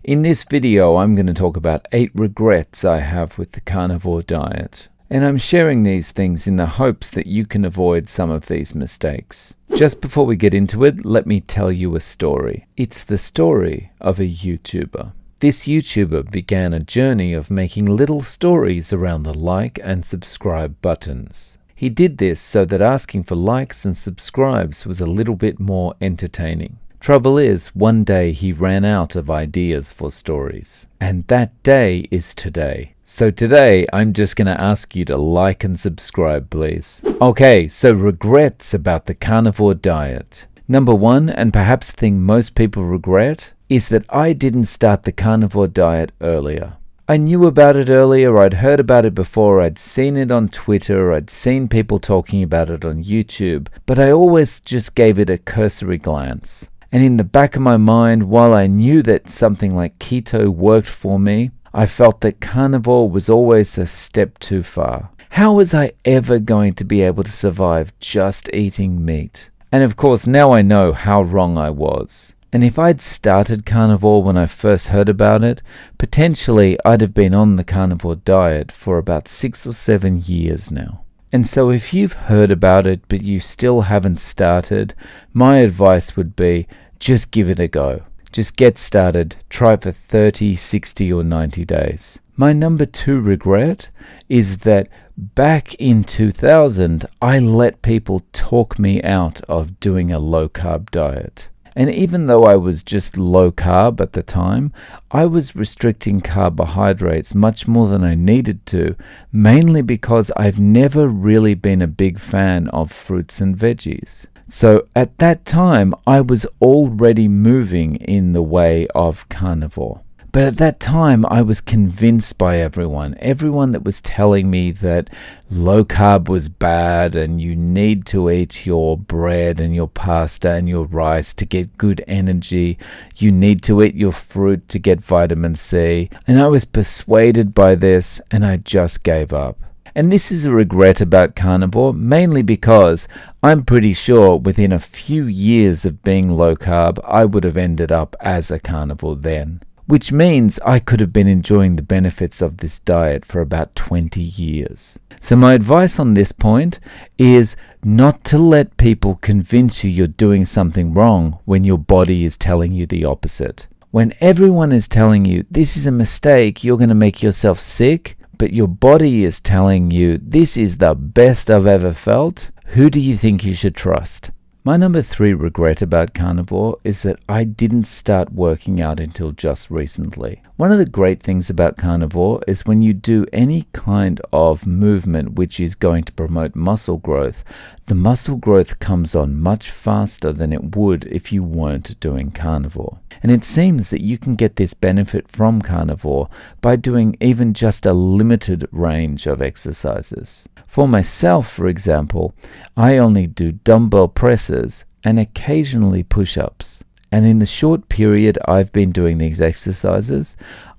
In this video, I'm going to talk about 8 regrets I have with the carnivore diet. And I'm sharing these things in the hopes that you can avoid some of these mistakes. Just before we get into it, let me tell you a story. It's the story of a YouTuber. This YouTuber began a journey of making little stories around the like and subscribe buttons. He did this so that asking for likes and subscribes was a little bit more entertaining. Trouble is, one day he ran out of ideas for stories. And that day is today. So today, I'm just going to ask you to like and subscribe, please. Okay, so regrets about the carnivore diet. Number 1, and perhaps the thing most people regret, is that I didn't start the carnivore diet earlier. I knew about it earlier, I'd heard about it before, I'd seen it on Twitter, I'd seen people talking about it on YouTube, but I always just gave it a cursory glance. And in the back of my mind, while I knew that something like keto worked for me, I felt that carnivore was always a step too far. How was I ever going to be able to survive just eating meat? And of course, now I know how wrong I was. And if I'd started carnivore when I first heard about it, potentially I'd have been on the carnivore diet for about 6 or 7 years now. And so if you've heard about it but you still haven't started, my advice would be just give it a go. Just get started, try for 30, 60 or 90 days. My number 2 regret is that back in 2000, I let people talk me out of doing a low-carb diet. And even though I was just low carb at the time, I was restricting carbohydrates much more than I needed to, mainly because I've never really been a big fan of fruits and veggies. So at that time, I was already moving in the way of carnivore. But at that time, I was convinced by everyone that was telling me that low carb was bad and you need to eat your bread and your pasta and your rice to get good energy. You need to eat your fruit to get vitamin C. And I was persuaded by this and I just gave up. And this is a regret about carnivore, mainly because I'm pretty sure within a few years of being low carb, I would have ended up as a carnivore then. Which means I could have been enjoying the benefits of this diet for about 20 years. So my advice on this point is not to let people convince you you're doing something wrong when your body is telling you the opposite. When everyone is telling you this is a mistake, you're going to make yourself sick, but your body is telling you this is the best I've ever felt, who do you think you should trust? My number 3 regret about carnivore is that I didn't start working out until just recently. One of the great things about carnivore is when you do any kind of movement which is going to promote muscle growth, the muscle growth comes on much faster than it would if you weren't doing carnivore. And it seems that you can get this benefit from carnivore by doing even just a limited range of exercises. For myself, for example, I only do dumbbell presses and occasionally push-ups. And in the short period I've been doing these exercises,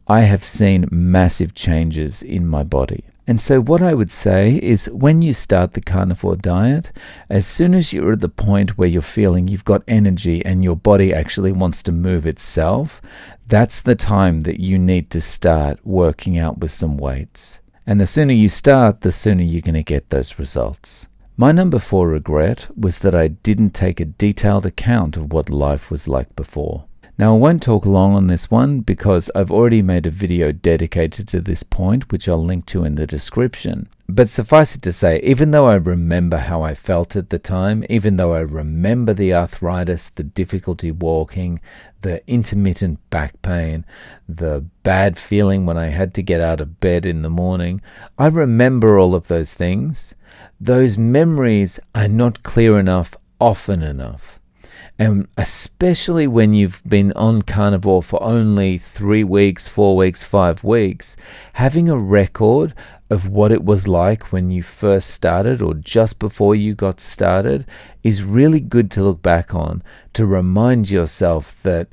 I have seen massive changes in my body. And so what I would say is when you start the carnivore diet, as soon as you're at the point where you're feeling you've got energy and your body actually wants to move itself, that's the time that you need to start working out with some weights. And the sooner you start, the sooner you're going to get those results. My number 4 regret was that I didn't take a detailed account of what life was like before. Now I won't talk long on this one because I've already made a video dedicated to this point, which I'll link to in the description. But suffice it to say, even though I remember how I felt at the time, even though I remember the arthritis, the difficulty walking, the intermittent back pain, the bad feeling when I had to get out of bed in the morning, I remember all of those things. Those memories are not clear enough often enough. And especially when you've been on carnivore for only 3 weeks, 4 weeks, 5 weeks, having a record of what it was like when you first started or just before you got started is really good to look back on, to remind yourself that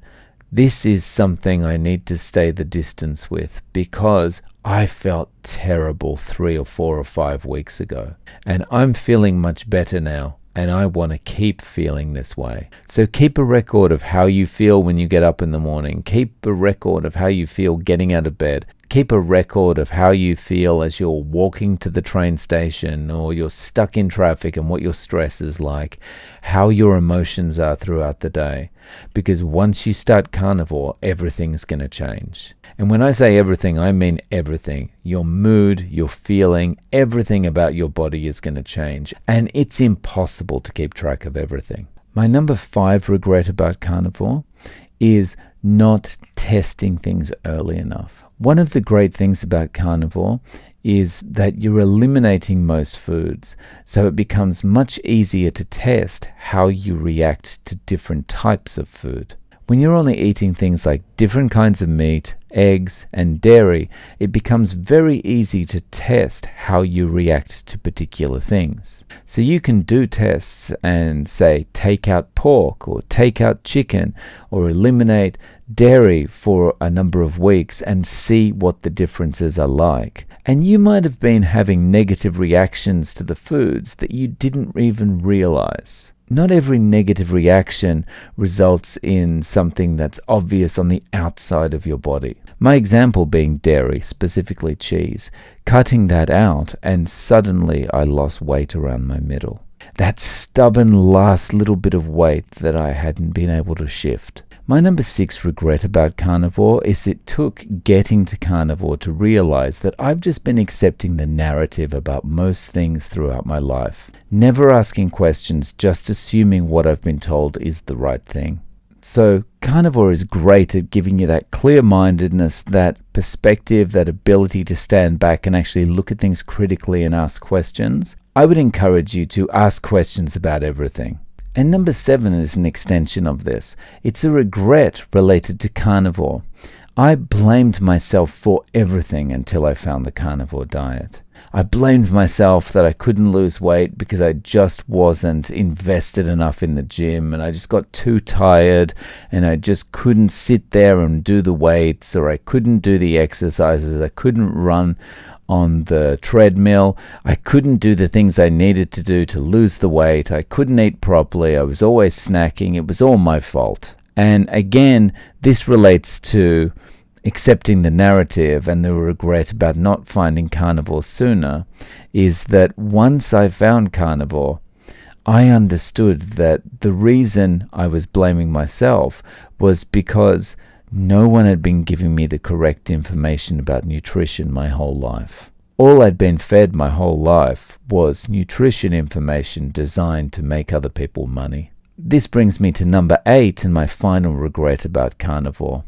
this is something I need to stay the distance with because I felt terrible 3 or 4 or 5 weeks ago. And I'm feeling much better now. and I want to keep feeling this way. So keep a record of how you feel when you get up in the morning. Keep a record of how you feel getting out of bed. Keep a record of how you feel as you're walking to the train station or you're stuck in traffic and what your stress is like, how your emotions are throughout the day. Because once you start carnivore, everything's going to change. And when I say everything, I mean everything. Your mood, your feeling, everything about your body is going to change. And it's impossible to keep track of everything. My number 5 regret about carnivore is not testing things early enough. One of the great things about carnivore is that you're eliminating most foods, so it becomes much easier to test how you react to different types of food. When you're only eating things like different kinds of meat, eggs, and dairy, it becomes very easy to test how you react to particular things. So you can do tests and say take out pork or take out chicken or eliminate dairy for a number of weeks and see what the differences are like. And you might have been having negative reactions to the foods that you didn't even realize. Not every negative reaction results in something that's obvious on the outside of your body. My example being dairy, specifically cheese. Cutting that out and suddenly I lost weight around my middle. That stubborn last little bit of weight that I hadn't been able to shift. My number 6 regret about carnivore is it took getting to carnivore to realize that I've just been accepting the narrative about most things throughout my life. Never asking questions, just assuming what I've been told is the right thing. So carnivore is great at giving you that clear-mindedness, that perspective, that ability to stand back and actually look at things critically and ask questions. I would encourage you to ask questions about everything. And number 7 is an extension of this. It's a regret related to carnivore. I blamed myself for everything until I found the carnivore diet. I blamed myself that I couldn't lose weight because I just wasn't invested enough in the gym and I just got too tired and I just couldn't sit there and do the weights, or I couldn't do the exercises, I couldn't run on the treadmill, I couldn't do the things I needed to do to lose the weight, I couldn't eat properly, I was always snacking, it was all my fault. And again, this relates to accepting the narrative, and the regret about not finding carnivore sooner is that once I found carnivore, I understood that the reason I was blaming myself was because no one had been giving me the correct information about nutrition my whole life. All I'd been fed my whole life was nutrition information designed to make other people money. This brings me to number 8 and my final regret about carnivore.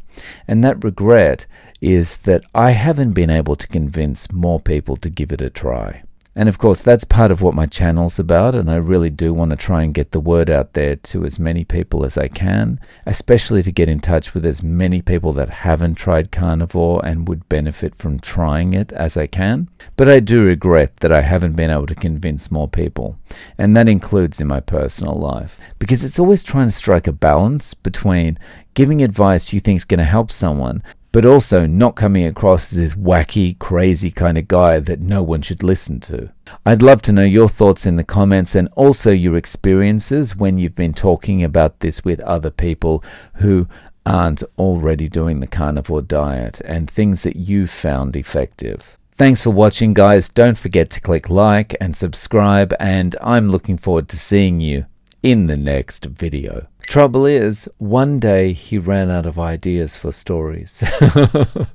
And that regret is that I haven't been able to convince more people to give it a try. And of course, that's part of what my channel's about, and I really do want to try and get the word out there to as many people as I can, especially to get in touch with as many people that haven't tried carnivore and would benefit from trying it as I can. But I do regret that I haven't been able to convince more people, and that includes in my personal life, because it's always trying to strike a balance between giving advice you think is going to help someone, but also not coming across as this wacky, crazy kind of guy that no one should listen to. I'd love to know your thoughts in the comments, and also your experiences when you've been talking about this with other people who aren't already doing the carnivore diet, and things that you found effective. Thanks for watching, guys. Don't forget to click like and subscribe, and I'm looking forward to seeing you in the next video. Trouble is, one day he ran out of ideas for stories. And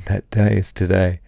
that day is today.